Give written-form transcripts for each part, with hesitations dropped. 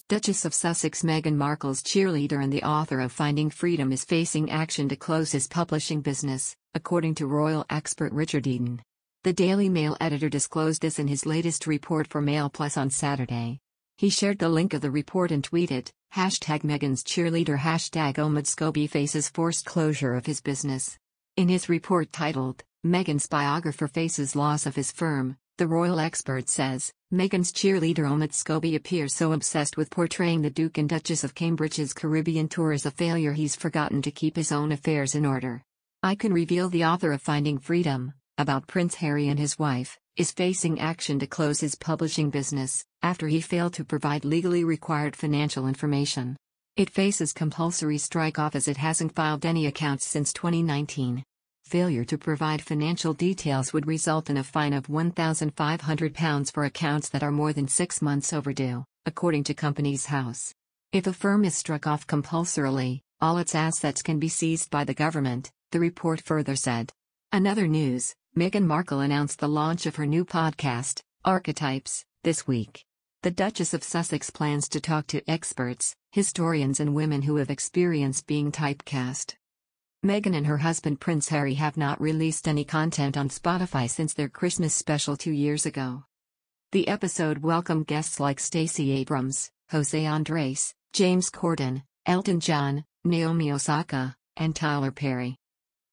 Duchess of Sussex Meghan Markle's cheerleader and the author of Finding Freedom is facing action to close his publishing business, according to royal expert Richard Eden. The Daily Mail editor disclosed this in his latest report for Mail Plus on Saturday. He shared the link of the report and tweeted, #Meghan's cheerleader #Omid Scobie faces forced closure of his business. In his report titled, Meghan's biographer faces loss of his firm, the royal expert says, Meghan's cheerleader Omid Scobie appears so obsessed with portraying the Duke and Duchess of Cambridge's Caribbean tour as a failure he's forgotten to keep his own affairs in order. I can reveal the author of Finding Freedom, about Prince Harry and his wife, is facing action to close his publishing business, after he failed to provide legally required financial information. It faces compulsory strike-off as it hasn't filed any accounts since 2019. Failure to provide financial details would result in a fine of £1,500 for accounts that are more than 6 months overdue, according to Companies House. If a firm is struck off compulsorily, all its assets can be seized by the government, the report further said. In other news, Meghan Markle announced the launch of her new podcast, Archetypes, this week. The Duchess of Sussex plans to talk to experts, historians and women who have experienced being typecast. Meghan and her husband Prince Harry have not released any content on Spotify since their Christmas special 2 years ago. The episode welcomed guests like Stacey Abrams, José Andrés, James Corden, Elton John, Naomi Osaka, and Tyler Perry.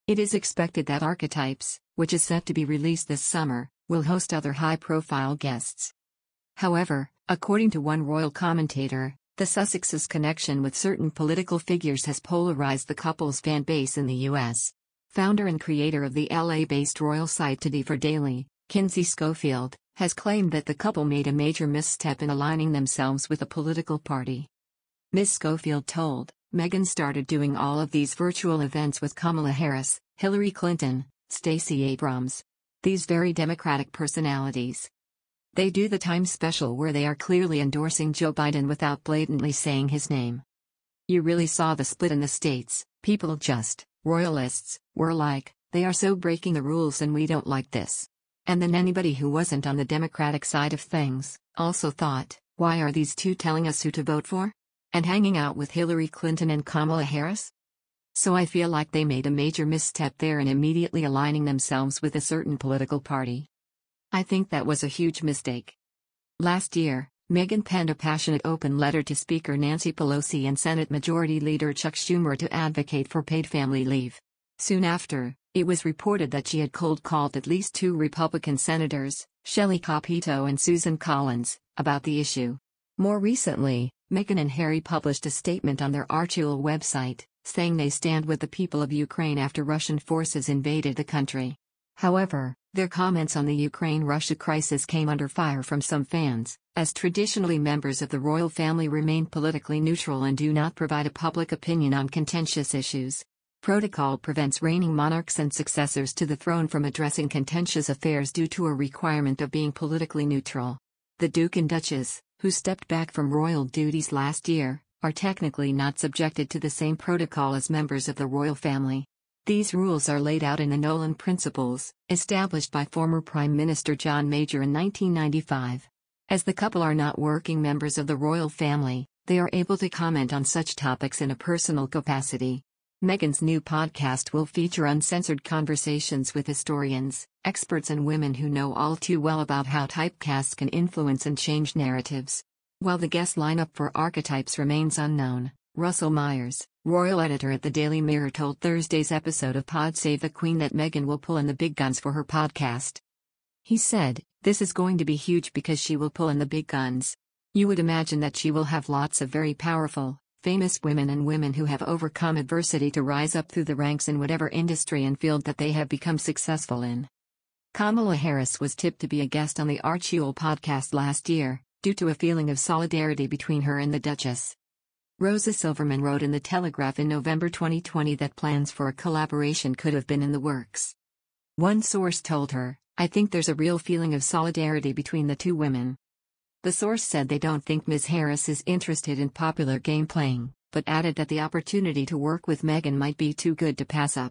It is expected that Archetypes, which is set to be released this summer, will host other high-profile guests. However, according to one royal commentator, the Sussexes' connection with certain political figures has polarized the couple's fan base in the U.S. Founder and creator of the LA-based royal site ToDiForDaily, Kinsey Schofield, has claimed that the couple made a major misstep in aligning themselves with a political party. Ms. Schofield told, Meghan started doing all of these virtual events with Kamala Harris, Hilary Clinton, Stacey Abrams. These very Democratic personalities. They do the time special where they are clearly endorsing Joe Biden without blatantly saying his name. You really saw the split in the states. People royalists, were like, they are so breaking the rules and we don't like this. And then anybody who wasn't on the Democratic side of things, also thought, why are these two telling us who to vote for? And hanging out with Hilary Clinton and Kamala Harris? So I feel like they made a major misstep there in immediately aligning themselves with a certain political party. I think that was a huge mistake. Last year, Meghan penned a passionate open letter to Speaker Nancy Pelosi and Senate Majority Leader Chuck Schumer to advocate for paid family leave. Soon after, it was reported that she had cold-called at least 2 Republican senators, Shelley Capito and Susan Collins, about the issue. More recently, Meghan and Harry published a statement on their Archetypes website, saying they stand with the people of Ukraine after Russian forces invaded the country. However, their comments on the Ukraine-Russia crisis came under fire from some fans, as traditionally members of the royal family remain politically neutral and do not provide a public opinion on contentious issues. Protocol prevents reigning monarchs and successors to the throne from addressing contentious affairs due to a requirement of being politically neutral. The Duke and Duchess, who stepped back from royal duties last year, are technically not subjected to the same protocol as members of the royal family. These rules are laid out in the Nolan Principles, established by former Prime Minister John Major in 1995. As the couple are not working members of the royal family, they are able to comment on such topics in a personal capacity. Meghan's new podcast will feature uncensored conversations with historians, experts and women who know all too well about how typecasts can influence and change narratives. While the guest lineup for Archetypes remains unknown, Russell Myers, royal editor at the Daily Mirror, told Thursday's episode of Pod Save the Queen that Meghan will pull in the big guns for her podcast. He said, "This is going to be huge because she will pull in the big guns. You would imagine that she will have lots of very powerful, famous women and women who have overcome adversity to rise up through the ranks in whatever industry and field that they have become successful in." Kamala Harris was tipped to be a guest on the Archetypes podcast last year, due to a feeling of solidarity between her and the Duchess. Rosa Silverman wrote in The Telegraph in November 2020 that plans for a collaboration could have been in the works. One source told her, "I think there's a real feeling of solidarity between the two women." The source said they don't think Ms. Harris is interested in popular game playing, but added that the opportunity to work with Meghan might be too good to pass up.